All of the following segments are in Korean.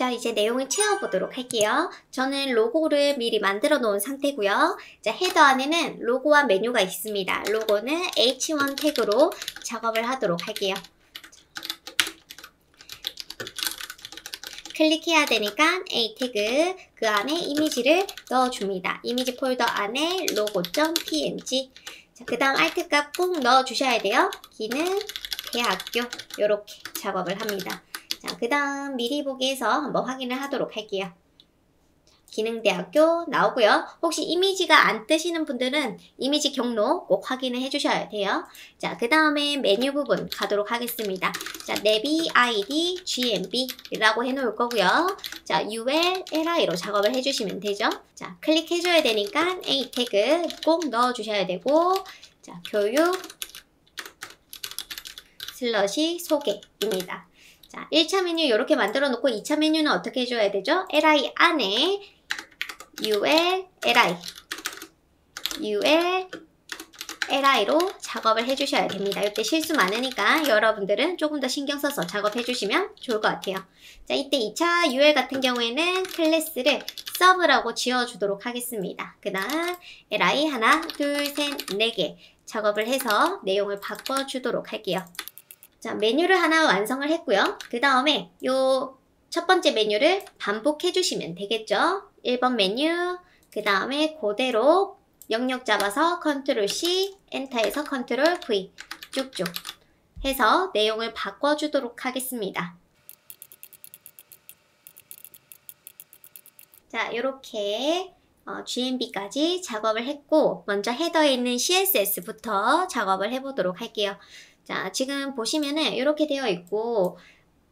자, 이제 내용을 채워보도록 할게요. 저는 로고를 미리 만들어 놓은 상태고요. 자, 헤더 안에는 로고와 메뉴가 있습니다. 로고는 H1 태그로 작업을 하도록 할게요. 클릭해야 되니까 A 태그, 그 안에 이미지를 넣어줍니다. 이미지 폴더 안에 logo.png. 자, 그 다음 Alt 값 꼭 넣어주셔야 돼요. 기능, 대학교, 이렇게 작업을 합니다. 자, 그 다음 미리 보기에서 한번 확인을 하도록 할게요. 기능대학교 나오고요. 혹시 이미지가 안 뜨시는 분들은 이미지 경로 꼭 확인을 해주셔야 돼요. 자, 그 다음에 메뉴 부분 가도록 하겠습니다. 자, 내비 ID GMB라고 해놓을 거고요. 자, UL, LI로 작업을 해주시면 되죠. 자, 클릭해줘야 되니까 A 태그 꼭 넣어주셔야 되고, 자, 교육 슬러시 소개입니다. 자, 1차 메뉴 이렇게 만들어 놓고 2차 메뉴는 어떻게 해줘야 되죠? LI 안에 UL, LI, UL, LI로 작업을 해주셔야 됩니다. 이때 실수 많으니까 여러분들은 조금 더 신경 써서 작업해 주시면 좋을 것 같아요. 자, 이때 2차 UL 같은 경우에는 클래스를 서브라고 지어주도록 하겠습니다. 그 다음 LI 하나, 둘, 셋, 4개 작업을 해서 내용을 바꿔주도록 할게요. 자, 메뉴를 하나 완성을 했고요. 그 다음에 요 첫 번째 메뉴를 반복해 주시면 되겠죠. 1번 메뉴, 그 다음에 그대로 영역 잡아서 컨트롤 C, 엔터에서 컨트롤 V 쭉쭉 해서 내용을 바꿔주도록 하겠습니다. 자, 요렇게 GMB까지 작업을 했고, 먼저 헤더에 있는 CSS부터 작업을 해보도록 할게요. 자, 지금 보시면은 이렇게 되어 있고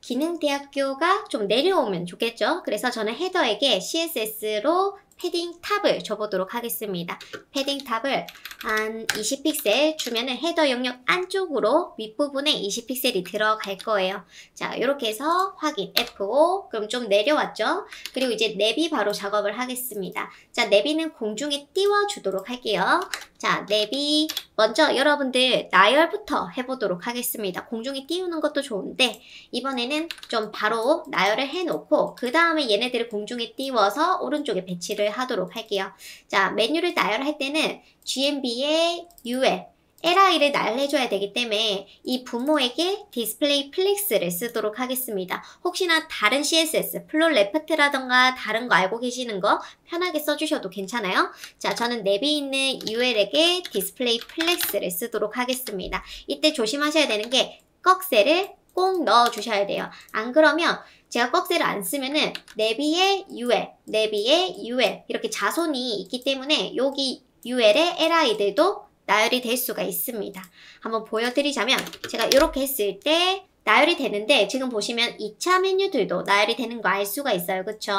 기능대학교가 좀 내려오면 좋겠죠. 그래서 저는 헤더에게 CSS로 패딩 탑을 줘보도록 하겠습니다. 패딩 탑을 한 20픽셀 주면은 헤더 영역 안쪽으로 윗부분에 20픽셀이 들어갈 거예요. 자, 이렇게 해서 확인 F5. 그럼 좀 내려왔죠. 그리고 이제 내비 바로 작업을 하겠습니다. 자, 내비는 공중에 띄워주도록 할게요. 자, 내비 먼저 여러분들 나열부터 해보도록 하겠습니다. 공중에 띄우는 것도 좋은데 이번에는 좀 바로 나열을 해놓고 그 다음에 얘네들을 공중에 띄워서 오른쪽에 배치를 하도록 할게요. 자, 메뉴를 나열할 때는 GMB의 UL, LI를 나열해줘야 되기 때문에 이 부모에게 디스플레이 플렉스를 쓰도록 하겠습니다. 혹시나 다른 CSS, 플롯 레프트라던가 다른 거 알고 계시는 거 편하게 써주셔도 괜찮아요. 자, 저는 내비 있는 UL에게 디스플레이 플렉스를 쓰도록 하겠습니다. 이때 조심하셔야 되는 게 꺽쇠를 꼭 넣어주셔야 돼요. 안 그러면 제가 꺽쇠를 안 쓰면은 내비의 UL, 내비의 UL 이렇게 자손이 있기 때문에 여기 UL의 LI들도 나열이 될 수가 있습니다. 한번 보여드리자면 제가 이렇게 했을 때 나열이 되는데 지금 보시면 2차 메뉴들도 나열이 되는 거 알 수가 있어요. 그쵸?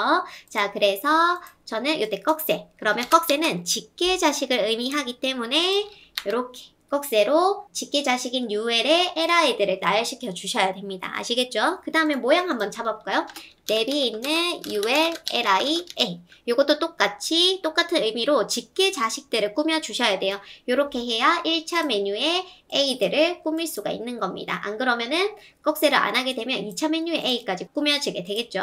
자, 그래서 저는 이때 꺽쇠. 그러면 꺽쇠는 직계자식을 의미하기 때문에 이렇게 꺽쇠로 직계자식인 UL의 LI들을 나열시켜 주셔야 됩니다. 아시겠죠? 그 다음에 모양 한번 잡아볼까요? 내비에 있는 UL, LI, A. 이것도 똑같이 똑같은 의미로 직계자식들을 꾸며 주셔야 돼요. 이렇게 해야 1차 메뉴에 A들을 꾸밀 수가 있는 겁니다. 안 그러면은 꺽쇠를 안 하게 되면 2차 메뉴에 A까지 꾸며지게 되겠죠.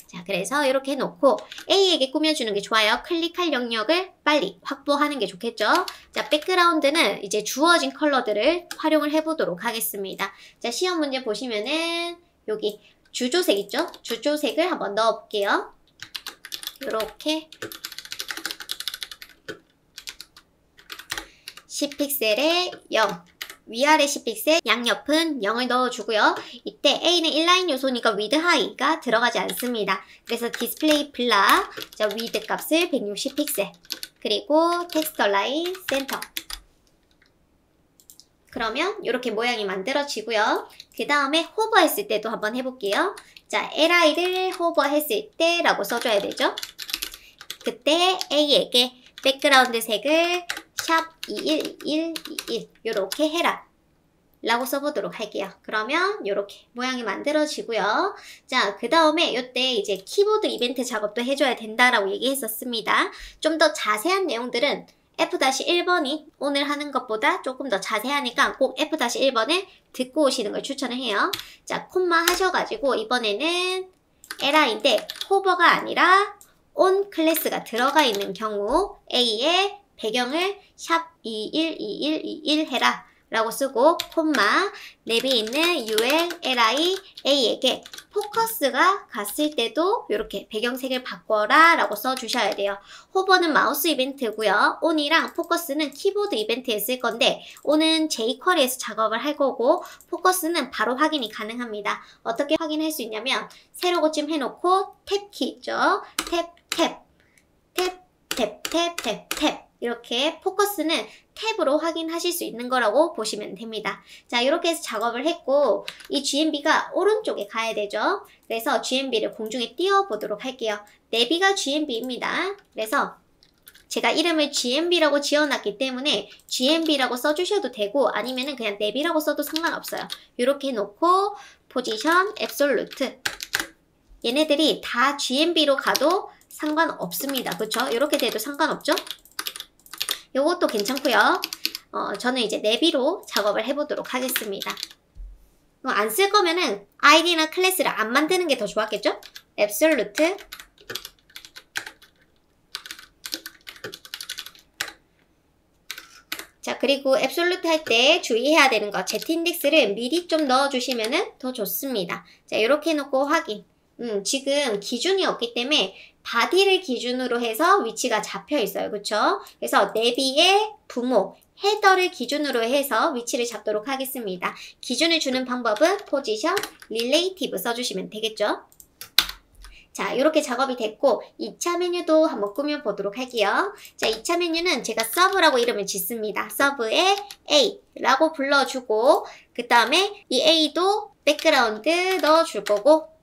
자, 그래서 이렇게 해놓고 A에게 꾸며주는 게 좋아요. 클릭할 영역을 빨리 확보하는 게 좋겠죠. 자, 백그라운드는 이제 주어진 컬러들을 활용을 해보도록 하겠습니다. 자, 시험 문제 보시면은 여기 주조색 있죠? 주조색을 한번 넣어볼게요. 이렇게 10픽셀에 0, 위아래 10픽셀, 양옆은 0을 넣어주고요. 이때 A는 인라인 요소니까 위드 하이가 들어가지 않습니다. 그래서 디스플레이 블락, 자, 위드 값을 160픽셀, 그리고 텍스처 라인 센터. 그러면 이렇게 모양이 만들어지고요. 그 다음에 호버했을 때도 한번 해볼게요. 자, LI를 호버했을 때 라고 써줘야 되죠. 그때 A에게 백그라운드 색을 샵 21121 이렇게 해라 라고 써보도록 할게요. 그러면 이렇게 모양이 만들어지고요. 자, 그 다음에 이때 이제 키보드 이벤트 작업도 해줘야 된다라고 얘기했었습니다. 좀 더 자세한 내용들은 F-1번이 오늘 하는 것보다 조금 더 자세하니까 꼭 F-1번을 듣고 오시는 걸 추천을 해요. 자, 콤마 하셔가지고 이번에는 li인데 호버가 아니라 on 클래스가 들어가 있는 경우 A의 배경을 샵 212121 해라 라고 쓰고 콤마 랩이 있는 ul li a에게 포커스가 갔을 때도 이렇게 배경색을 바꿔라 라고 써주셔야 돼요. 호버는 마우스 이벤트고요. on이랑 포커스는 키보드 이벤트에 쓸 건데 on은 jQuery에서 작업을 할 거고 포커스는 바로 확인이 가능합니다. 어떻게 확인할 수 있냐면 세로 고침 해놓고 탭키 있죠. 탭 이렇게 포커스는 탭으로 확인하실 수 있는 거라고 보시면 됩니다. 자, 이렇게 해서 작업을 했고 이 GMB가 오른쪽에 가야 되죠. 그래서 GMB를 공중에 띄워보도록 할게요. 내비가 GMB입니다. 그래서 제가 이름을 GMB라고 지어놨기 때문에 GMB라고 써주셔도 되고 아니면은 그냥 내비라고 써도 상관없어요. 이렇게 놓고 포지션, 앱솔루트 얘네들이 다 GMB로 가도 상관없습니다. 그쵸? 이렇게 돼도 상관없죠? 요것도 괜찮고요. 저는 이제 내비로 작업을 해보도록 하겠습니다. 안 쓸 거면은 아이디나 클래스를 안 만드는 게 더 좋았겠죠? 앱솔루트 자, 그리고 앱솔루트 할 때 주의해야 되는 거 z인덱스를 미리 좀 넣어주시면 더 좋습니다. 자, 이렇게 해놓고 확인. 지금 기준이 없기 때문에 바디를 기준으로 해서 위치가 잡혀 있어요. 그쵸? 그래서 내비의 부모, 헤더를 기준으로 해서 위치를 잡도록 하겠습니다. 기준을 주는 방법은 포지션, 릴레이티브 써주시면 되겠죠? 자, 이렇게 작업이 됐고 2차 메뉴도 한번 꾸며보도록 할게요. 자, 2차 메뉴는 제가 서브라고 이름을 짓습니다. 서브에 A라고 불러주고 그 다음에 이 A도 백그라운드 넣어줄 거고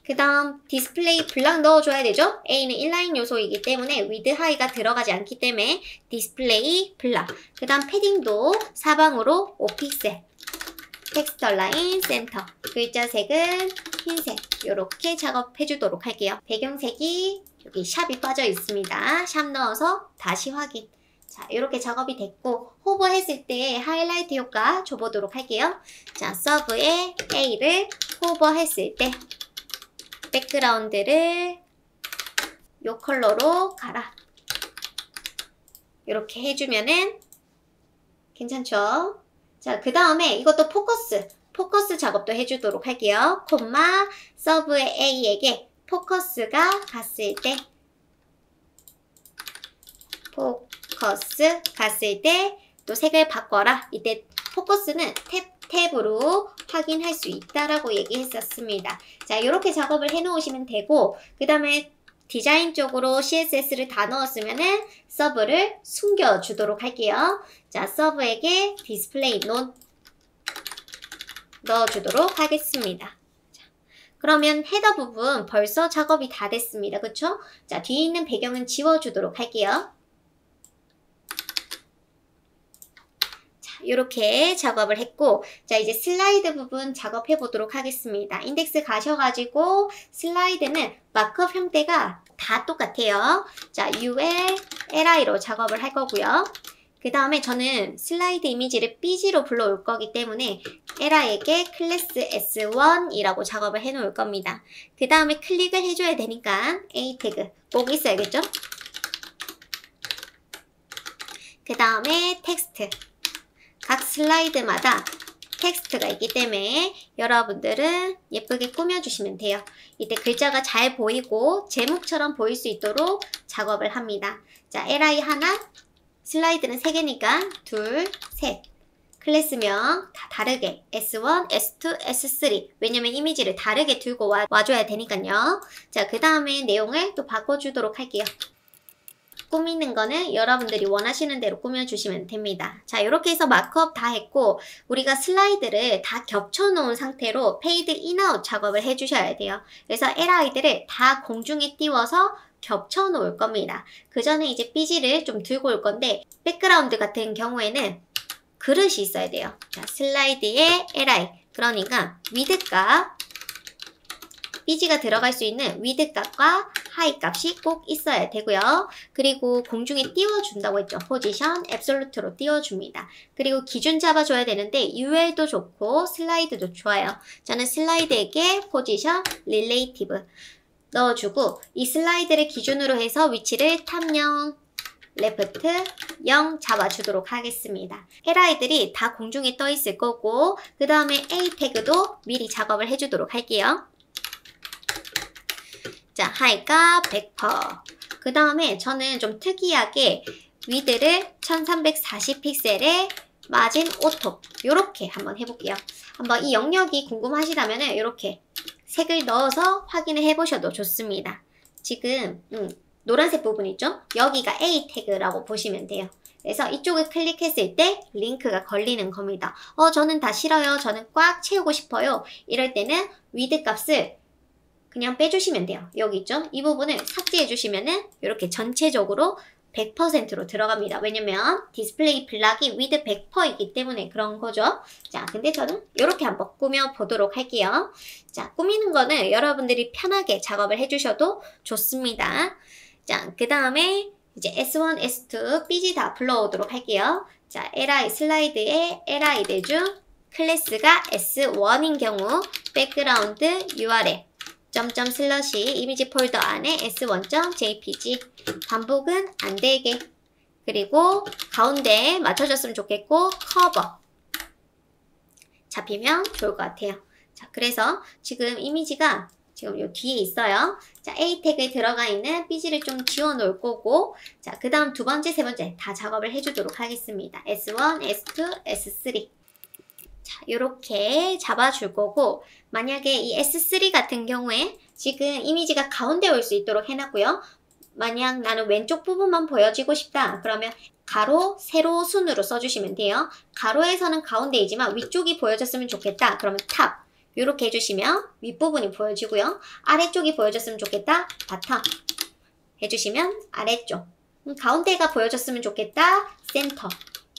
그 다음 디스플레이 블락 넣어줘야 되죠? A는 인라인 요소이기 때문에 위드 하이가 들어가지 않기 때문에 디스플레이 블락 그 다음 패딩도 사방으로 5픽셀 텍스트 라인 센터 글자 색은 흰색 이렇게 작업해 주도록 할게요. 배경색이 여기 샵이 빠져 있습니다. 샵 넣어서 다시 확인. 자, 이렇게 작업이 됐고 호버 했을 때 하이라이트 효과 줘보도록 할게요. 자, 서브에 A를 호버 했을 때 백그라운드를 이 컬러로 가라. 이렇게 해주면은 괜찮죠? 자, 그 다음에 이것도 포커스 작업도 해주도록 할게요. 콤마 서브의 A에게 포커스가 갔을 때 또 색을 바꿔라. 이때 포커스는 탭으로 확인할 수 있다라고 얘기했었습니다. 자, 이렇게 작업을 해놓으시면 되고 그 다음에 디자인 쪽으로 CSS를 다 넣었으면은 서브를 숨겨주도록 할게요. 자, 서브에게 디스플레이 논 넣어주도록 하겠습니다. 자, 그러면 헤더 부분 벌써 작업이 다 됐습니다. 그쵸? 자, 뒤에 있는 배경은 지워주도록 할게요. 이렇게 작업을 했고 자 이제 슬라이드 부분 작업해 보도록 하겠습니다. 인덱스 가셔가지고 슬라이드는 마크업 형태가 다 똑같아요. 자 ul li로 작업을 할 거고요. 그 다음에 저는 슬라이드 이미지를 bg로 불러올 거기 때문에 li에게 클래스 s1이라고 작업을 해 놓을 겁니다. 그 다음에 클릭을 해줘야 되니까 a 태그 꼭 있어야겠죠? 그 다음에 텍스트 각 슬라이드마다 텍스트가 있기 때문에 여러분들은 예쁘게 꾸며주시면 돼요. 이때 글자가 잘 보이고 제목처럼 보일 수 있도록 작업을 합니다. 자, li 하나, 슬라이드는 3개니까 둘, 셋. 클래스명 다 다르게 S1, S2, S3 왜냐면 이미지를 다르게 들고 와줘야 되니까요. 자, 그 다음에 내용을 또 바꿔주도록 할게요. 꾸미는 거는 여러분들이 원하시는 대로 꾸며주시면 됩니다. 자, 이렇게 해서 마크업 다 했고 우리가 슬라이드를 다 겹쳐놓은 상태로 페이드 인아웃 작업을 해주셔야 돼요. 그래서 li들을 다 공중에 띄워서 겹쳐놓을 겁니다. 그 전에 이제 bg를 좀 들고 올 건데 백그라운드 같은 경우에는 그릇이 있어야 돼요. 자, 슬라이드에 li 그러니까 위드값 bg가 들어갈 수 있는 위드값과 하이 값이 꼭 있어야 되고요. 그리고 공중에 띄워준다고 했죠. 포지션 앱솔루트로 띄워줍니다. 그리고 기준 잡아줘야 되는데 UL도 좋고 슬라이드도 좋아요. 저는 슬라이드에게 포지션 릴레이티브 넣어주고 이 슬라이드를 기준으로 해서 위치를 탑 0, 레프트 0 잡아주도록 하겠습니다. LI들이 다 공중에 떠 있을 거고 그 다음에 A 태그도 미리 작업을 해주도록 할게요. 자, 하이가 100%. 그 다음에 저는 좀 특이하게 위드를 1340픽셀에 마진 오토 요렇게 한번 해볼게요. 한번 이 영역이 궁금하시다면 이렇게 색을 넣어서 확인을 해보셔도 좋습니다. 지금 노란색 부분 있죠? 여기가 A 태그라고 보시면 돼요. 그래서 이쪽을 클릭했을 때 링크가 걸리는 겁니다. 저는 다 싫어요. 저는 꽉 채우고 싶어요. 이럴 때는 위드 값을 그냥 빼주시면 돼요. 여기 있죠? 이 부분을 삭제해 주시면은 이렇게 전체적으로 100%로 들어갑니다. 왜냐면 디스플레이 블락이 위드 100%이기 때문에 그런 거죠. 자, 근데 저는 이렇게 한번 꾸며 보도록 할게요. 자, 꾸미는 거는 여러분들이 편하게 작업을 해주셔도 좋습니다. 자, 그 다음에 이제 S1, S2, BG 다 불러오도록 할게요. 자, LI 슬라이드에 LI들 중 클래스가 S1인 경우 백그라운드 URL 점점 슬러시 이미지 폴더 안에 s1.jpg 반복은 안 되게 그리고 가운데에 맞춰줬으면 좋겠고 커버 잡히면 좋을 것 같아요. 자, 그래서 지금 이미지가 지금 요 뒤에 있어요. 자, A 태그에 들어가 있는 BG를 좀 지워 놓을 거고 자, 그 다음 두 번째, 세 번째 다 작업을 해주도록 하겠습니다. S1, S2, S3 자, 요렇게 잡아줄 거고 만약에 이 S3 같은 경우에 지금 이미지가 가운데 올 수 있도록 해놨고요. 만약 나는 왼쪽 부분만 보여지고 싶다. 그러면 가로, 세로, 순으로 써주시면 돼요. 가로에서는 가운데이지만 위쪽이 보여졌으면 좋겠다. 그러면 탑 요렇게 해주시면 윗부분이 보여지고요. 아래쪽이 보여졌으면 좋겠다. 바텀 해주시면 아래쪽 가운데가 보여졌으면 좋겠다. 센터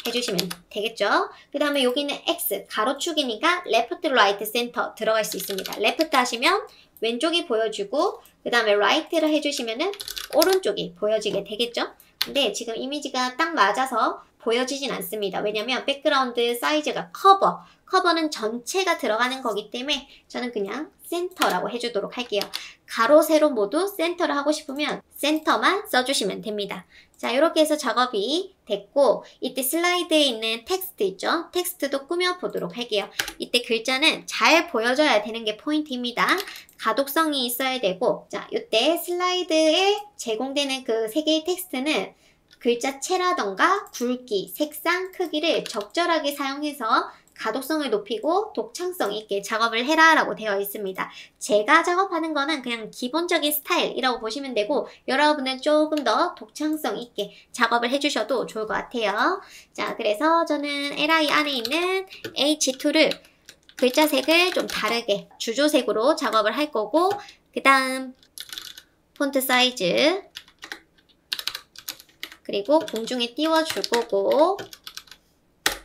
해주시면 되겠죠. 그 다음에 여기는 X 가로축이니까 레프트 라이트 센터 들어갈 수 있습니다. 레프트 하시면 왼쪽이 보여주고 그 다음에 라이트를 해주시면은 오른쪽이 보여지게 되겠죠. 근데 지금 이미지가 딱 맞아서 보여지진 않습니다. 왜냐면 백그라운드 사이즈가 커버는 전체가 들어가는 거기 때문에 저는 그냥 센터라고 해주도록 할게요. 가로, 세로 모두 센터를 하고 싶으면 센터만 써주시면 됩니다. 자, 이렇게 해서 작업이 됐고 이때 슬라이드에 있는 텍스트 있죠? 텍스트도 꾸며보도록 할게요. 이때 글자는 잘 보여져야 되는 게 포인트입니다. 가독성이 있어야 되고 자, 이때 슬라이드에 제공되는 그 세 개의 텍스트는 글자체라던가 굵기, 색상, 크기를 적절하게 사용해서 가독성을 높이고 독창성 있게 작업을 해라 라고 되어 있습니다. 제가 작업하는 거는 그냥 기본적인 스타일이라고 보시면 되고 여러분은 조금 더 독창성 있게 작업을 해주셔도 좋을 것 같아요. 자, 그래서 저는 LI 안에 있는 H2를 글자색을 좀 다르게 주조색으로 작업을 할 거고 그 다음 폰트 사이즈 그리고 공중에 띄워줄 거고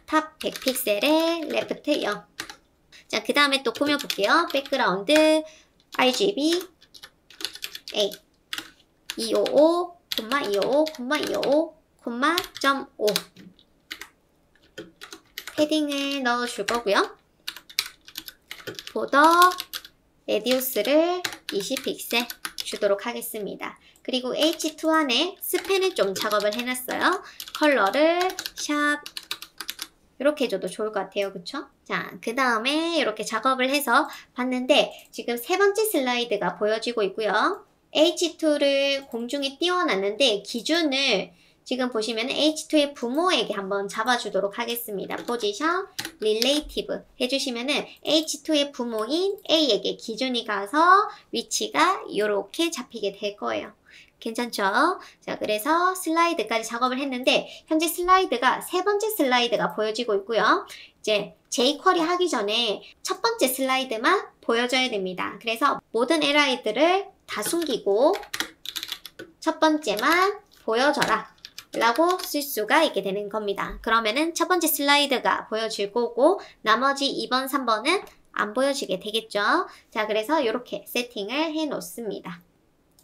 탑 100픽셀에 레프트 0. 자, 그 다음에 또 꾸며볼게요. 백그라운드 RGB A 255, 255, 255, 255, 패딩을 넣어줄 거고요. 보더 레디우스를 20픽셀 주도록 하겠습니다. 그리고 H2 안에 스펜을 좀 작업을 해놨어요. 컬러를 샵 이렇게 해줘도 좋을 것 같아요. 그쵸? 자, 그 다음에 이렇게 작업을 해서 봤는데 지금 세 번째 슬라이드가 보여지고 있고요. H2를 공중에 띄워놨는데 기준을 지금 보시면 H2의 부모에게 한번 잡아주도록 하겠습니다. 포지션 릴레이티브 해주시면은 H2의 부모인 A에게 기준이 가서 위치가 이렇게 잡히게 될 거예요. 괜찮죠? 자, 그래서 슬라이드까지 작업을 했는데 현재 슬라이드가 세 번째 슬라이드가 보여지고 있고요. 이제 jQuery 하기 전에 첫 번째 슬라이드만 보여줘야 됩니다. 그래서 모든 LI들을 다 숨기고 첫 번째만 보여줘라 라고 쓸 수가 있게 되는 겁니다. 그러면은 첫 번째 슬라이드가 보여질 거고 나머지 2번, 3번은 안 보여지게 되겠죠. 자, 그래서 이렇게 세팅을 해 놓습니다.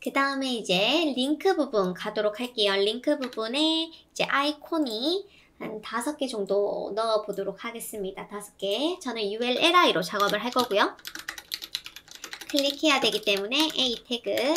그 다음에 이제 링크 부분 가도록 할게요. 링크 부분에 이제 아이콘이 한 5개 정도 넣어 보도록 하겠습니다. 5개. 저는 ULLI로 작업을 할 거고요. 클릭해야 되기 때문에 A 태그,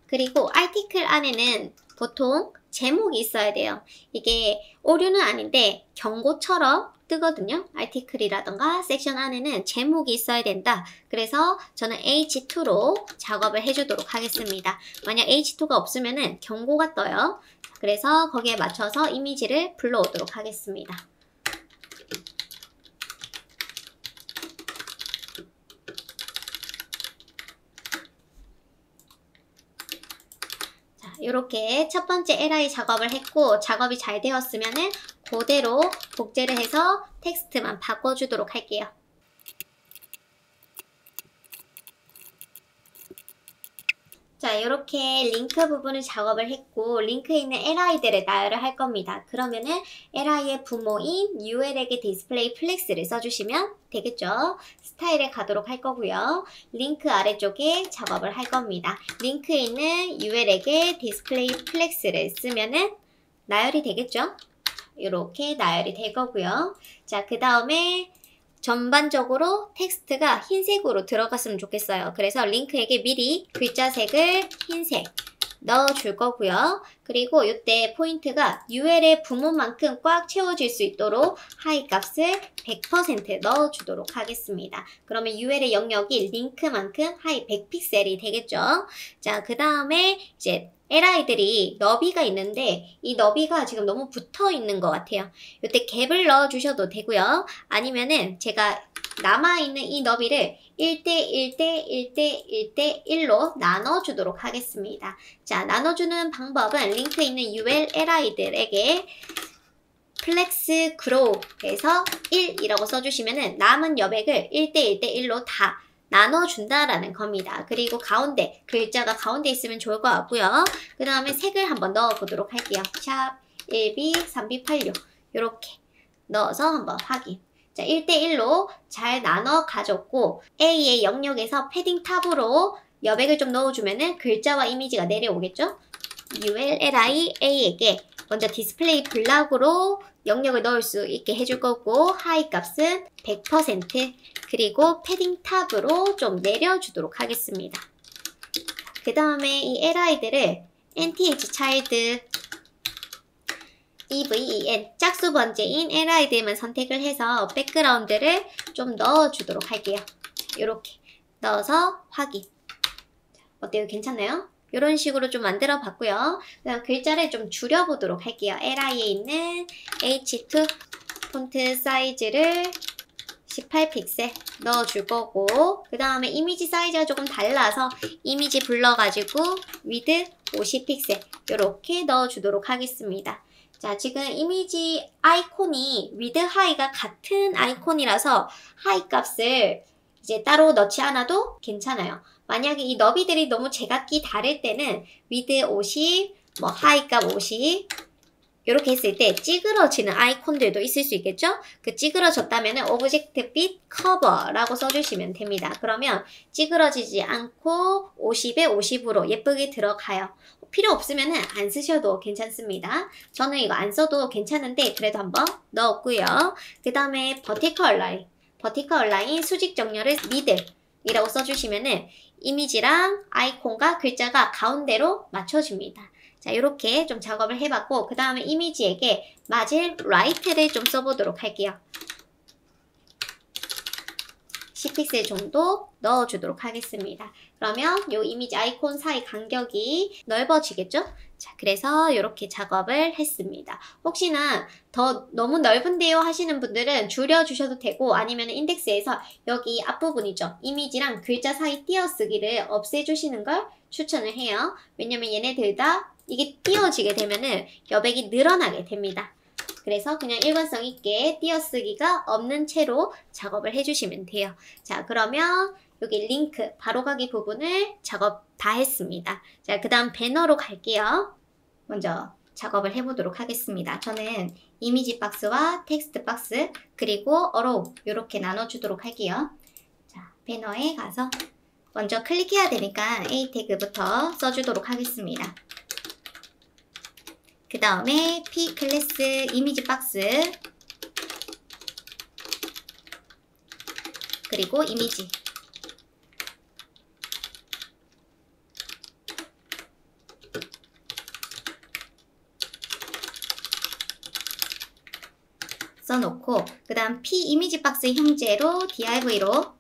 그리고 아티클 안에는 보통 제목이 있어야 돼요. 이게 오류는 아닌데 경고처럼 뜨거든요. 아티클이라던가 섹션 안에는 제목이 있어야 된다. 그래서 저는 H2로 작업을 해주도록 하겠습니다. 만약 H2가 없으면은 경고가 떠요. 그래서 거기에 맞춰서 이미지를 불러오도록 하겠습니다. 이렇게 첫 번째 LI 작업을 했고, 작업이 잘 되었으면은 그대로 복제를 해서 텍스트만 바꿔주도록 할게요. 자, 이렇게 링크 부분을 작업을 했고, 링크에 있는 LI들을 나열을 할 겁니다. 그러면은 LI의 부모인 UL에게 디스플레이 플렉스를 써주시면 되겠죠. 스타일에 가도록 할 거고요. 링크 아래쪽에 작업을 할 겁니다. 링크에 있는 UL에게 디스플레이 플렉스를 쓰면은 나열이 되겠죠. 이렇게 나열이 될 거고요. 자, 그 다음에 전반적으로 텍스트가 흰색으로 들어갔으면 좋겠어요. 그래서 링크에게 미리 글자색을 흰색 넣어줄 거고요. 그리고 이때 포인트가 UL의 부모만큼 꽉 채워질 수 있도록 하이 값을 100% 넣어주도록 하겠습니다. 그러면 UL의 영역이 링크만큼 하이 100픽셀이 되겠죠. 자, 그 다음에 이제 LI들이 너비가 있는데 이 너비가 지금 너무 붙어 있는 것 같아요. 이때 갭을 넣어 주셔도 되고요. 아니면은 제가 남아있는 이 너비를 1대1대1대1대1로 나눠주도록 하겠습니다. 자, 나눠주는 방법은 링크에 있는 UL LI들에게 플렉스 그로우에서 1이라고 써주시면은 남은 여백을 1대1대1로 다 나눠준다라는 겁니다. 그리고 가운데, 글자가 가운데 있으면 좋을 것 같고요. 그 다음에 색을 한번 넣어보도록 할게요. 샵 1B 3B86 이렇게 넣어서 한번 확인. 자, 1대1로 잘 나눠 가졌고, A의 영역에서 패딩 탑으로 여백을 좀 넣어주면은 글자와 이미지가 내려오겠죠? ULLI A에게 먼저 디스플레이 블락으로 영역을 넣을 수 있게 해줄 거고, 하이 값은 100%, 그리고 패딩 탑으로 좀 내려주도록 하겠습니다. 그 다음에 이 LI들을 NTH 차일드 EVEN 짝수 번째인 LI들만 선택을 해서 백그라운드를 좀 넣어주도록 할게요. 이렇게 넣어서 확인. 어때요? 괜찮나요? 이런 식으로 좀 만들어 봤고요. 그다음 글자를 좀 줄여보도록 할게요. LI에 있는 H2 폰트 사이즈를 18픽셀 넣어줄 거고, 그 다음에 이미지 사이즈가 조금 달라서 이미지 불러가지고 위드 50픽셀 이렇게 넣어주도록 하겠습니다. 자, 지금 이미지 아이콘이 위드 하이가 같은 아이콘이라서 하이 값을 이제 따로 넣지 않아도 괜찮아요. 만약에 이 너비들이 너무 제각기 다를 때는 위드 50, 뭐 하이 값 50 이렇게 했을 때 찌그러지는 아이콘들도 있을 수 있겠죠? 그 찌그러졌다면 오브젝트 빛 커버라고 써주시면 됩니다. 그러면 찌그러지지 않고 50에 50으로 예쁘게 들어가요. 필요 없으면 안 쓰셔도 괜찮습니다. 저는 이거 안 써도 괜찮은데 그래도 한번 넣었고요. 그 다음에 버티컬 라인. 버티컬 라인 수직 정렬을 미들이라고 써주시면은 이미지랑 아이콘과 글자가 가운데로 맞춰줍니다. 자, 이렇게 좀 작업을 해봤고, 그 다음에 이미지에게 맞을 라이트를 좀 써보도록 할게요. 10픽셀 정도 넣어주도록 하겠습니다. 그러면 이 이미지 아이콘 사이 간격이 넓어지겠죠? 자, 그래서 이렇게 작업을 했습니다. 혹시나 더 너무 넓은데요 하시는 분들은 줄여주셔도 되고, 아니면 인덱스에서 여기 앞부분이죠. 이미지랑 글자 사이 띄어쓰기를 없애주시는 걸 추천을 해요. 왜냐면 얘네들 다 이게 띄어지게 되면은 여백이 늘어나게 됩니다. 그래서 그냥 일관성 있게 띄어쓰기가 없는 채로 작업을 해주시면 돼요. 자, 그러면 여기 링크 바로가기 부분을 작업 다 했습니다. 자, 그 다음 배너로 갈게요. 먼저 작업을 해보도록 하겠습니다. 저는 이미지 박스와 텍스트 박스 그리고 어로우 이렇게 나눠주도록 할게요. 자, 배너에 가서 먼저 클릭해야 되니까 A 태그부터 써주도록 하겠습니다. 그 다음에 P 클래스 이미지 박스 그리고 이미지 써놓고 그 다음 P 이미지 박스 형제로 div로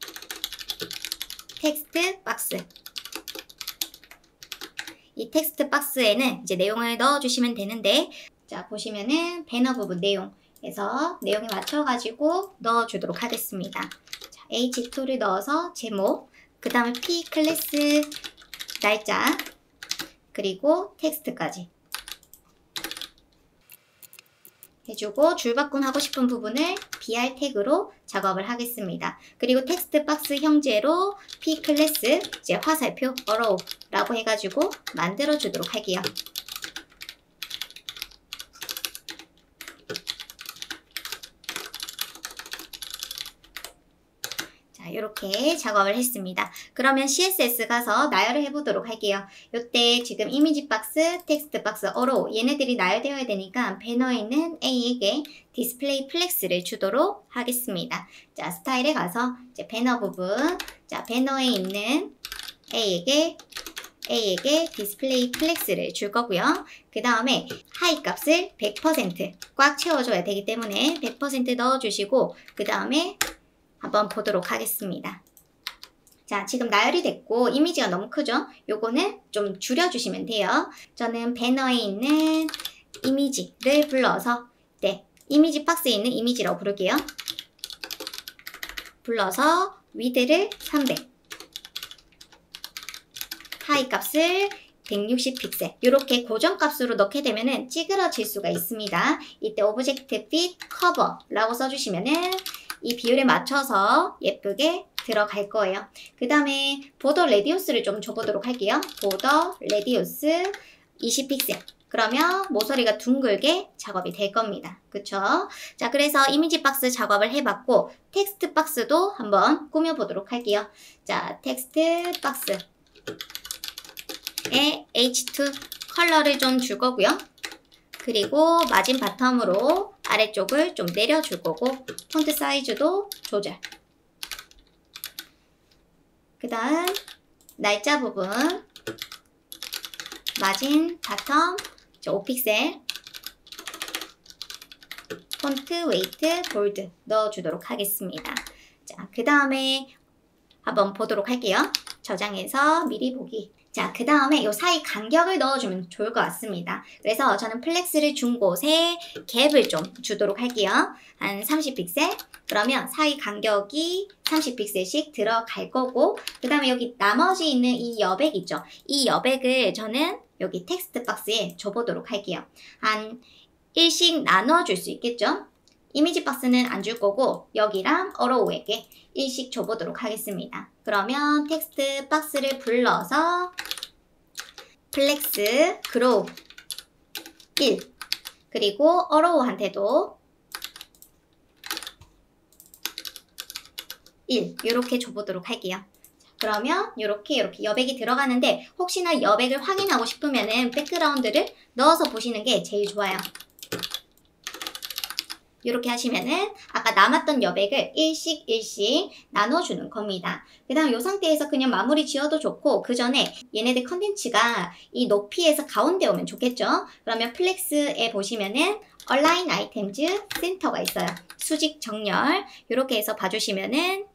텍스트 박스 이 텍스트 박스에는 이제 내용을 넣어주시면 되는데 자 보시면은 배너 부분 내용에서 내용에 맞춰가지고 넣어주도록 하겠습니다. 자, H2를 넣어서 제목 그 다음에 P 클래스 날짜 그리고 텍스트까지 해주고 줄바꿈 하고 싶은 부분을 BR 태그로 작업을 하겠습니다. 그리고 텍스트 박스 형제로 P 클래스 이제 화살표 allow라고 해가지고 만들어 주도록 할게요. 자, 이렇게 작업을 했습니다. 그러면 CSS 가서 나열을 해보도록 할게요. 이때 지금 이미지 박스, 텍스트 박스, 어로 얘네들이 나열되어야 되니까 배너에 있는 A에게 디스플레이 플렉스를 주도록 하겠습니다. 자, 스타일에 가서 이제 배너 부분, 자, 배너에 있는 A에게 디스플레이 플렉스를 줄 거고요. 그 다음에 하이 값을 100% 꽉 채워줘야 되기 때문에 100% 넣어주시고 그 다음에 한번 보도록 하겠습니다. 자, 지금 나열이 됐고 이미지가 너무 크죠? 요거는 좀 줄여주시면 돼요. 저는 배너에 있는 이미지를 불러서 네, 이미지 박스에 있는 이미지라고 부를게요. 불러서 위드를 300 하이 값을 160 픽셀 이렇게 고정값으로 넣게 되면은 찌그러질 수가 있습니다. 이때 오브젝트 핏 커버라고 써주시면은 이 비율에 맞춰서 예쁘게 들어갈 거예요. 그 다음에 보더 레디우스를 좀 줘보도록 할게요. 보더 레디우스 20픽셀 그러면 모서리가 둥글게 작업이 될 겁니다. 그쵸? 자, 그래서 이미지 박스 작업을 해봤고 텍스트 박스도 한번 꾸며보도록 할게요. 자, 텍스트 박스에 H2 컬러를 좀 줄 거고요. 그리고 마진 바텀으로 아래쪽을 좀 내려줄 거고 폰트 사이즈도 조절. 그 다음 날짜 부분 마진 바텀 5픽셀 폰트 웨이트 볼드 넣어주도록 하겠습니다. 자, 그 다음에 한번 보도록 할게요. 저장해서 미리 보기. 자, 그 다음에 요 사이 간격을 넣어주면 좋을 것 같습니다. 그래서 저는 플렉스를 준 곳에 갭을 좀 주도록 할게요. 한 30픽셀. 그러면 사이 간격이 30픽셀씩 들어갈 거고 그 다음에 여기 나머지 있는 이 여백 있죠? 이 여백을 저는 여기 텍스트 박스에 줘보도록 할게요. 한 1씩 나눠줄 수 있겠죠? 이미지 박스는 안 줄 거고 여기랑 어로우에게 1씩 줘보도록 하겠습니다. 그러면 텍스트 박스를 불러서 플렉스 그로우 1 그리고 어로우한테도 1 이렇게 줘보도록 할게요. 그러면 이렇게 여백이 들어가는데 혹시나 여백을 확인하고 싶으면은 백그라운드를 넣어서 보시는 게 제일 좋아요. 이렇게 하시면은 아까 남았던 여백을 1씩 나눠주는 겁니다. 그 다음 이 상태에서 그냥 마무리 지어도 좋고 그 전에 얘네들 컨텐츠가 이 높이에서 가운데 오면 좋겠죠? 그러면 플렉스에 보시면은 Align Items 센터가 있어요. 수직 정렬 이렇게 해서 봐주시면은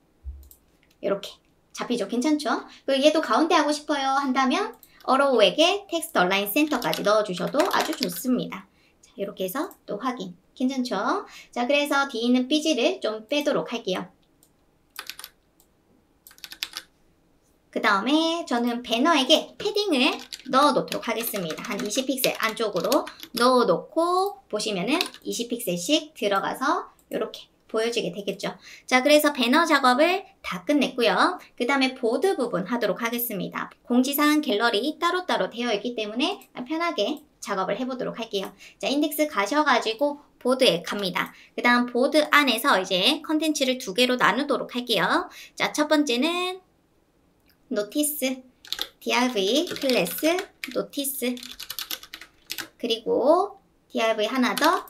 이렇게 잡히죠? 괜찮죠? 그리고 얘도 가운데 하고 싶어요 한다면 어로우에게 텍스트 얼라인 센터까지 넣어주셔도 아주 좋습니다. 자, 이렇게 해서 또 확인. 괜찮죠? 자, 그래서 뒤에 있는 삐지를 좀 빼도록 할게요. 그 다음에 저는 배너에게 패딩을 넣어 놓도록 하겠습니다. 한 20픽셀 안쪽으로 넣어 놓고 보시면은 20픽셀씩 들어가서 이렇게 보여지게 되겠죠. 자, 그래서 배너 작업을 다 끝냈고요. 그 다음에 보드 부분 하도록 하겠습니다. 공지사항 갤러리 따로따로 되어 있기 때문에 편하게 작업을 해보도록 할게요. 자, 인덱스 가셔가지고 보드에 갑니다. 그 다음 보드 안에서 이제 컨텐츠를 두 개로 나누도록 할게요. 자, 첫 번째는 노티스, div 클래스 노티스, 그리고 div 하나 더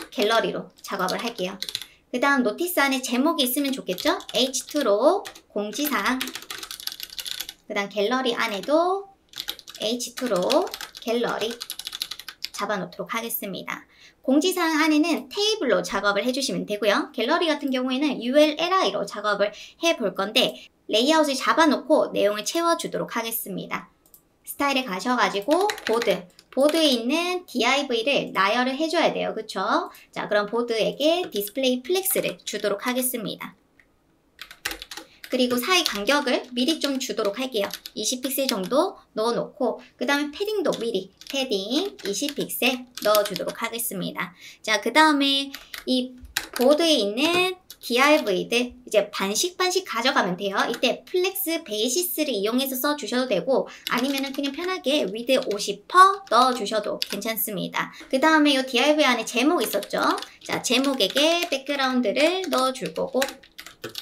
갤러리로 작업을 할게요. 그 다음 노티스 안에 제목이 있으면 좋겠죠? h2로 공지사항, 그 다음 갤러리 안에도 h2로 갤러리 잡아놓도록 하겠습니다. 공지사항 안에는 테이블로 작업을 해주시면 되고요. 갤러리 같은 경우에는 ulli로 작업을 해볼 건데 레이아웃을 잡아놓고 내용을 채워주도록 하겠습니다. 스타일에 가셔가지고 보드에 있는 div를 나열을 해줘야 돼요. 그쵸? 자, 그럼 보드에게 디스플레이 플렉스를 주도록 하겠습니다. 그리고 사이 간격을 미리 좀 주도록 할게요. 20픽셀 정도 넣어놓고 그 다음에 패딩도 미리 패딩 20픽셀 넣어주도록 하겠습니다. 자, 그 다음에 이 보드에 있는 div들 이제 반씩 가져가면 돼요. 이때 플렉스 베이시스를 이용해서 써주셔도 되고 아니면은 그냥 편하게 위드 50% 넣어주셔도 괜찮습니다. 그 다음에 이 div 안에 제목 있었죠? 자, 제목에게 백그라운드를 넣어줄 거고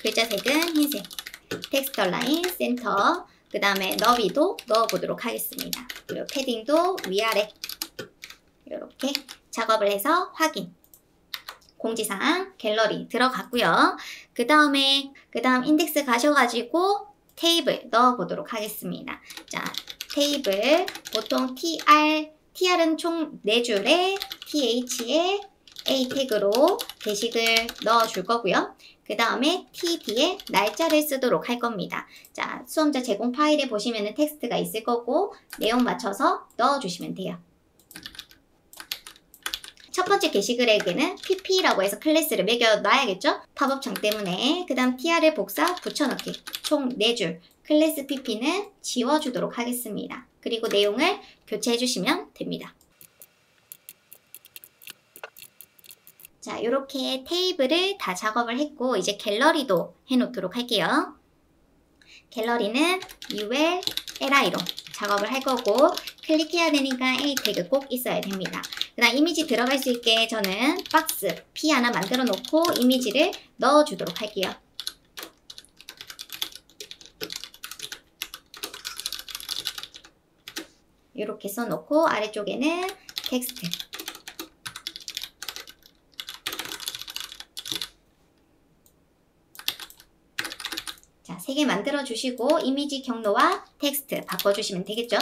글자 색은 흰색, 텍스트 라인 센터, 그 다음에 너비도 넣어보도록 하겠습니다. 그리고 패딩도 위아래 이렇게 작업을 해서 확인. 공지사항 갤러리 들어갔고요. 그 다음 인덱스 가셔가지고 테이블 넣어보도록 하겠습니다. 자, 테이블 보통 tr은 총 4줄에 th에 a 태그로 게시글 넣어줄 거고요. 그 다음에 td에 날짜를 쓰도록 할 겁니다. 자, 수험자 제공 파일에 보시면은 텍스트가 있을 거고 내용 맞춰서 넣어주시면 돼요. 첫 번째 게시글에게는 pp라고 해서 클래스를 매겨놔야겠죠? 팝업창 때문에. 그 다음 tr을 복사 붙여넣기 총 4줄 클래스 pp는 지워주도록 하겠습니다. 그리고 내용을 교체해주시면 됩니다. 자, 이렇게 테이블을 다 작업을 했고 이제 갤러리도 해놓도록 할게요. 갤러리는 ulli로 작업을 할 거고 클릭해야 되니까 a 태그 꼭 있어야 됩니다. 그 다음 이미지 들어갈 수 있게 저는 박스 P 하나 만들어 놓고 이미지를 넣어주도록 할게요. 이렇게 써놓고 아래쪽에는 텍스트, 자, 3개 만들어 주시고 이미지 경로와 텍스트 바꿔주시면 되겠죠?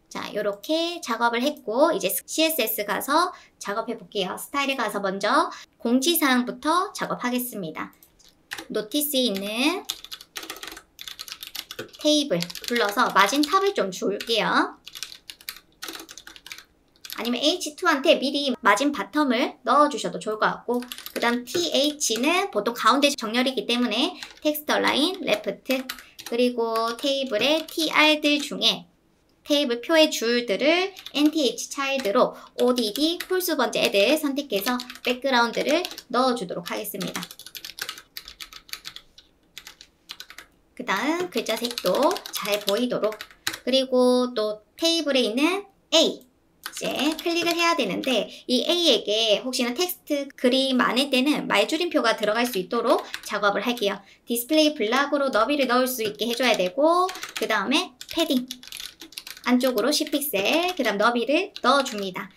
자, 이렇게 작업을 했고 이제 CSS 가서 작업해 볼게요. 스타일에 가서 먼저 공지사항부터 작업하겠습니다. 노티스에 있는 테이블 불러서 마진 탑을 좀 줄게요. 아니면 H2한테 미리 마진 바텀을 넣어주셔도 좋을 것 같고 그 다음 TH는 보통 가운데 정렬이기 때문에 텍스트 라인 레프트, 그리고 테이블의 TR들 중에 테이블 표의 줄들을 NTH 차일드로 ODD 홀수 번째 애들 선택해서 백그라운드를 넣어주도록 하겠습니다. 그 다음 글자 색도 잘 보이도록, 그리고 또 테이블에 있는 A 이제 클릭을 해야 되는데 이 A에게 혹시나 텍스트 글이 많을 때는 말줄임표가 들어갈 수 있도록 작업을 할게요. 디스플레이 블락으로 너비를 넣을 수 있게 해줘야 되고 그 다음에 패딩 안쪽으로 10픽셀, 그 다음 너비를 넣어줍니다.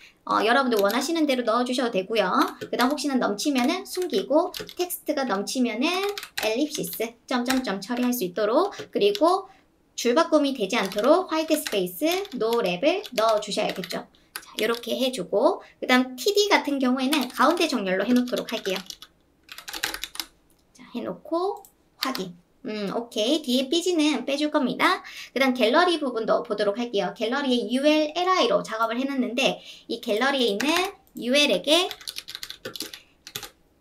여러분들 원하시는 대로 넣어주셔도 되고요. 그 다음 혹시나 넘치면은 숨기고 텍스트가 넘치면은 엘립시스 점점점 처리할 수 있도록, 그리고 줄바꿈이 되지 않도록 화이트 스페이스 노 랩을 넣어주셔야겠죠. 자, 이렇게 해주고 그 다음 TD 같은 경우에는 가운데 정렬로 해놓도록 할게요. 자, 해놓고 확인. 오케이. 뒤에 삐지는 빼줄 겁니다. 그 다음 갤러리 부분도 보도록 할게요. 갤러리에 ulli로 작업을 해놨는데 이 갤러리에 있는 ul에게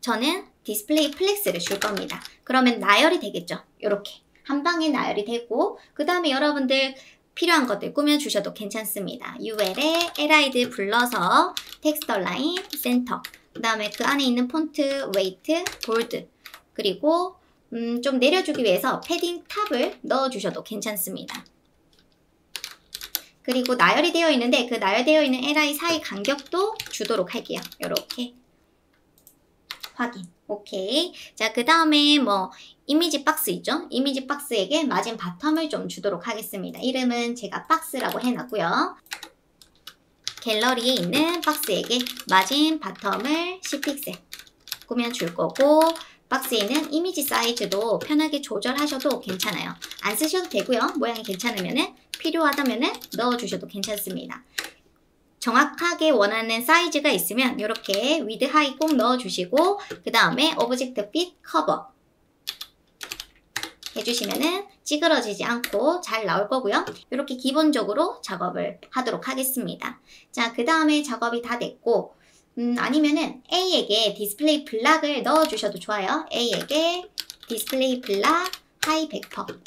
저는 디스플레이 플렉스를 줄 겁니다. 그러면 나열이 되겠죠. 이렇게 한 방에 나열이 되고 그 다음에 여러분들 필요한 것들 꾸며주셔도 괜찮습니다. ul에 li들 불러서 텍스트 라인 센터, 그 다음에 그 안에 있는 폰트 웨이트 볼드, 그리고 좀 내려주기 위해서 패딩 탑을 넣어주셔도 괜찮습니다. 그리고 나열이 되어 있는데 그 나열되어 있는 li 사이 간격도 주도록 할게요. 이렇게 확인. 오케이. 자, 그 다음에 뭐 이미지 박스 있죠? 이미지 박스에게 마진 바텀을 좀 주도록 하겠습니다. 이름은 제가 박스라고 해놨고요. 갤러리에 있는 박스에게 마진 바텀을 10픽셀 꾸며줄 거고, 박스에 있는 이미지 사이즈도 편하게 조절하셔도 괜찮아요. 안 쓰셔도 되고요. 모양이 괜찮으면 필요하다면 넣어주셔도 괜찮습니다. 정확하게 원하는 사이즈가 있으면 이렇게 위드 하이 꼭 넣어주시고, 그 다음에 오브젝트 핏 커버 해주시면은 찌그러지지 않고 잘 나올 거고요. 이렇게 기본적으로 작업을 하도록 하겠습니다. 자, 그 다음에 작업이 다 됐고, 아니면은 A에게 디스플레이 블락을 넣어주셔도 좋아요. A에게 디스플레이 블락 하이 100%.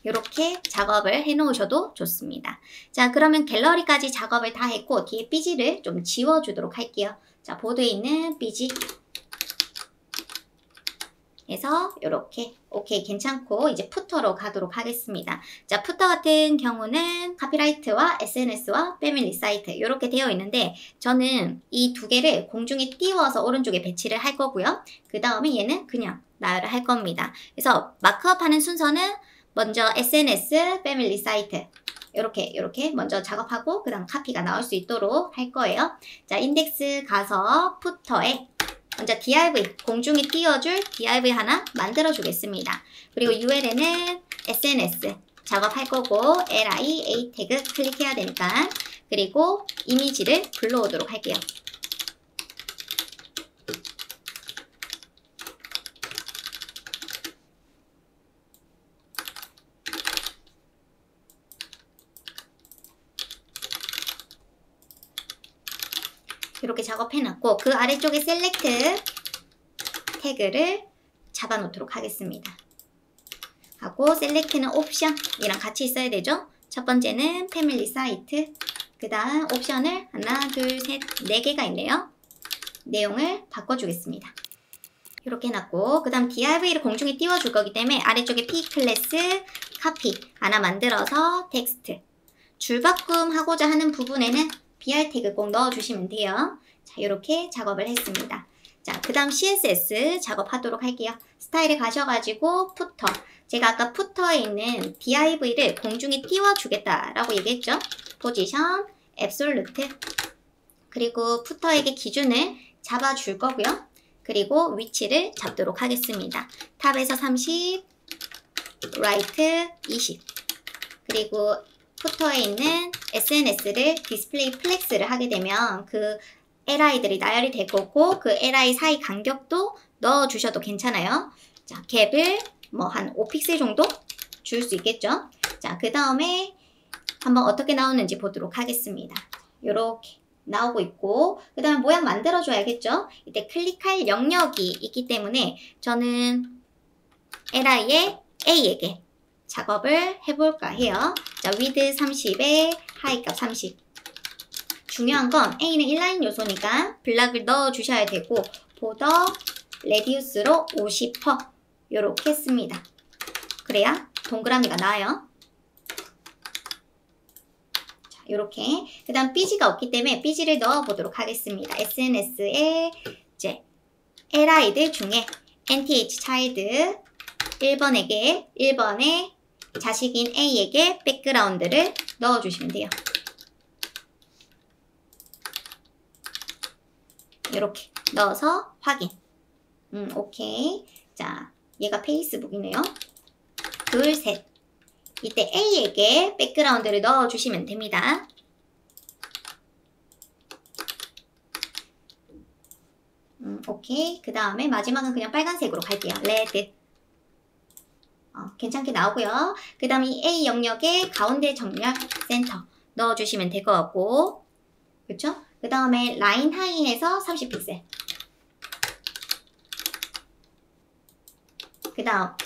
이렇게 작업을 해놓으셔도 좋습니다. 자, 그러면 갤러리까지 작업을 다 했고, 뒤에 삐지를 좀 지워주도록 할게요. 자, 보드에 있는 삐지 해서 이렇게 오케이 괜찮고, 이제 푸터로 가도록 하겠습니다. 자, 푸터 같은 경우는 카피라이트와 SNS와 패밀리 사이트 이렇게 되어 있는데, 저는 이 두 개를 공중에 띄워서 오른쪽에 배치를 할 거고요. 그 다음에 얘는 그냥 나열을 할 겁니다. 그래서 마크업 하는 순서는 먼저 SNS, 패밀리 사이트 이렇게 먼저 작업하고, 그 다음 카피가 나올 수 있도록 할 거예요. 자, 인덱스 가서 푸터에 먼저 div, 공중에 띄워줄 div 하나 만들어 주겠습니다. 그리고 URL에는 SNS 작업할 거고, li, a 태그 클릭해야 되니까, 그리고 이미지를 불러오도록 할게요. 이렇게 작업해놨고, 그 아래쪽에 셀렉트 태그를 잡아놓도록 하겠습니다. 하고 셀렉트는 옵션이랑 같이 있어야 되죠. 첫 번째는 패밀리 사이트, 그 다음 옵션을 하나, 둘, 셋, 4개가 있네요. 내용을 바꿔주겠습니다. 이렇게 해놨고, 그 다음 div를 공중에 띄워줄 거기 때문에 아래쪽에 p 클래스 카피 하나 만들어서 텍스트, 줄바꿈 하고자 하는 부분에는 br 태그 꼭 넣어주시면 돼요. 자, 이렇게 작업을 했습니다. 자, 그 다음 CSS 작업하도록 할게요. 스타일에 가셔가지고 푸터, 제가 아까 푸터에 있는 div를 공중에 띄워주겠다라고 얘기했죠. 포지션, 앱솔루트, 그리고 푸터에게 기준을 잡아줄 거고요. 그리고 위치를 잡도록 하겠습니다. 탑에서 30, 라이트 20, 그리고 푸터에 있는 SNS를 디스플레이 플렉스를 하게 되면 그 li들이 나열이 될 거고, 그 li 사이 간격도 넣어주셔도 괜찮아요. 자, 갭을 뭐 한 5픽셀 정도 줄 수 있겠죠. 자, 그 다음에 한번 어떻게 나오는지 보도록 하겠습니다. 요렇게 나오고 있고, 그 다음에 모양 만들어줘야겠죠. 이때 클릭할 영역이 있기 때문에 저는 li의 a에게 작업을 해볼까 해요. 자, width 30에 하이 값 30. 중요한 건 A는 인라인 요소니까 블락을 넣어주셔야 되고, 보더 레디우스로 50% 요렇게 했습니다. 그래야 동그라미가 나와요. 자, 요렇게. 그 다음 삐지가 없기 때문에 삐지를 넣어보도록 하겠습니다. SNS에 이제 li들 중에 nth child 1번에 자식인 A에게 백그라운드를 넣어주시면 돼요. 이렇게 넣어서 확인. 오케이. 자, 얘가 페이스북이네요. 둘, 셋. 이때 A에게 백그라운드를 넣어주시면 됩니다. 오케이. 그 다음에 마지막은 그냥 빨간색으로 갈게요. 레드. 괜찮게 나오고요. 그 다음 이 A 영역에 가운데 정렬 센터 넣어주시면 될 것 같고, 그렇죠? 그 다음에 라인 하이에서 30픽셀.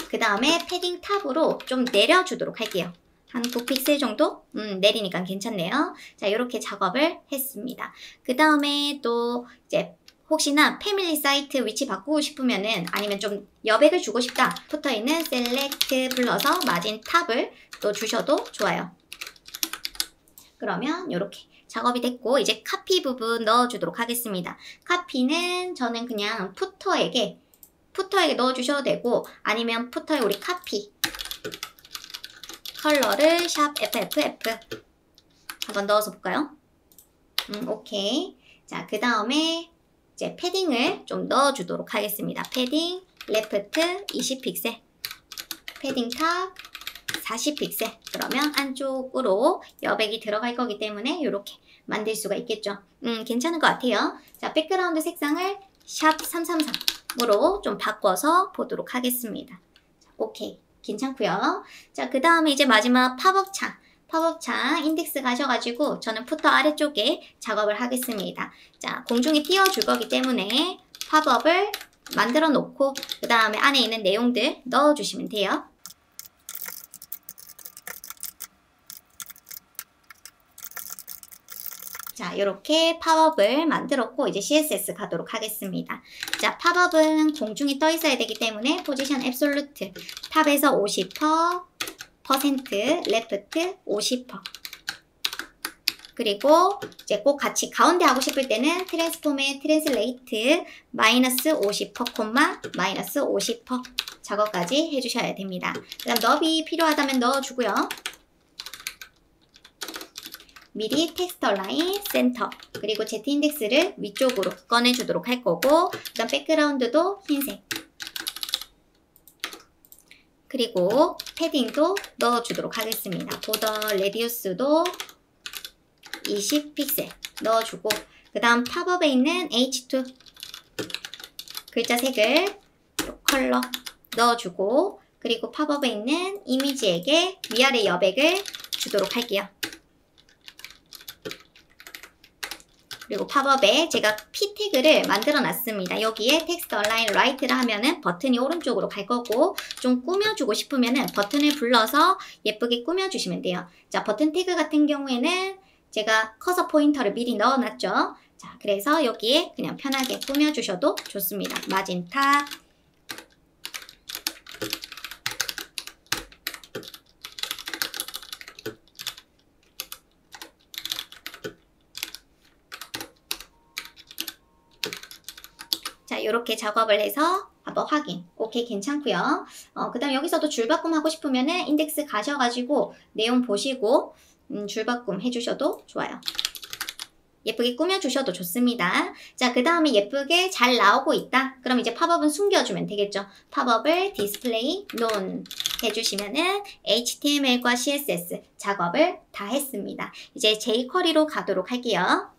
그 다음에 패딩 탑으로 좀 내려주도록 할게요. 한 9픽셀 정도? 내리니까 괜찮네요. 자, 이렇게 작업을 했습니다. 그 다음에 또 이제 혹시나 패밀리 사이트 위치 바꾸고 싶으면은, 아니면 좀 여백을 주고 싶다, 붙어 있는 셀렉트 불러서 마진 탑을 또 주셔도 좋아요. 그러면 이렇게 작업이 됐고, 이제 카피 부분 넣어주도록 하겠습니다. 카피는 저는 그냥 푸터에게 푸터에 넣어주셔도 되고 아니면 푸터에 우리 카피 컬러를 샵 FFF 한번 넣어서 볼까요? 오케이. 자, 그 다음에 이제 패딩을 좀 넣어주도록 하겠습니다. 패딩 레프트 20픽셀, 패딩 탑 40픽셀. 그러면 안쪽으로 여백이 들어갈 거기 때문에 이렇게 만들 수가 있겠죠. 괜찮은 것 같아요. 자, 백그라운드 색상을 샵 333으로 좀 바꿔서 보도록 하겠습니다. 자, 오케이. 괜찮고요. 자, 그 다음에 이제 마지막 팝업창 인덱스 가셔가지고 저는 푸터 아래쪽에 작업을 하겠습니다. 자, 공중에 띄워줄 거기 때문에 팝업을 만들어 놓고 그 다음에 안에 있는 내용들 넣어주시면 돼요. 자, 이렇게 팝업을 만들었고 이제 CSS 가도록 하겠습니다. 자, 팝업은 공중에 떠 있어야 되기 때문에 포지션 앱솔루트 탑에서 50%, 레프트 50%. 그리고 이제 꼭 같이 가운데 하고 싶을 때는 트랜스폼의 트랜슬레이트 마이너스 50% 콤마 마이너스 50% 작업까지 해주셔야 됩니다. 그 다음 너비 필요하다면 넣어주고요. 미리 텍스트 라인 센터 그리고 Z 인덱스를 위쪽으로 꺼내주도록 할 거고 그 다음 백그라운드도 흰색 그리고 패딩도 넣어주도록 하겠습니다. 보더 레디우스도 20픽셀 넣어주고 그 다음 팝업에 있는 H2 글자 색을 컬러 넣어주고 그리고 팝업에 있는 이미지에게 위아래 여백을 주도록 할게요. 그리고 팝업에 제가 P 태그를 만들어 놨습니다. 여기에 텍스트 얼라인 라이트를 하면은 버튼이 오른쪽으로 갈 거고 좀 꾸며주고 싶으면은 버튼을 불러서 예쁘게 꾸며주시면 돼요. 자, 버튼 태그 같은 경우에는 제가 커서 포인터를 미리 넣어놨죠. 자, 그래서 여기에 그냥 편하게 꾸며주셔도 좋습니다. 마진 탑 자, 이렇게 작업을 해서 한번 확인. 오케이, 괜찮고요. 그 다음 여기서도 줄바꿈 하고 싶으면은 인덱스 가셔가지고 내용 보시고 줄바꿈 해주셔도 좋아요. 예쁘게 꾸며주셔도 좋습니다. 자, 그 다음에 예쁘게 잘 나오고 있다. 그럼 이제 팝업은 숨겨주면 되겠죠. 팝업을 디스플레이 논 해주시면은 HTML과 CSS 작업을 다 했습니다. 이제 jQuery로 가도록 할게요.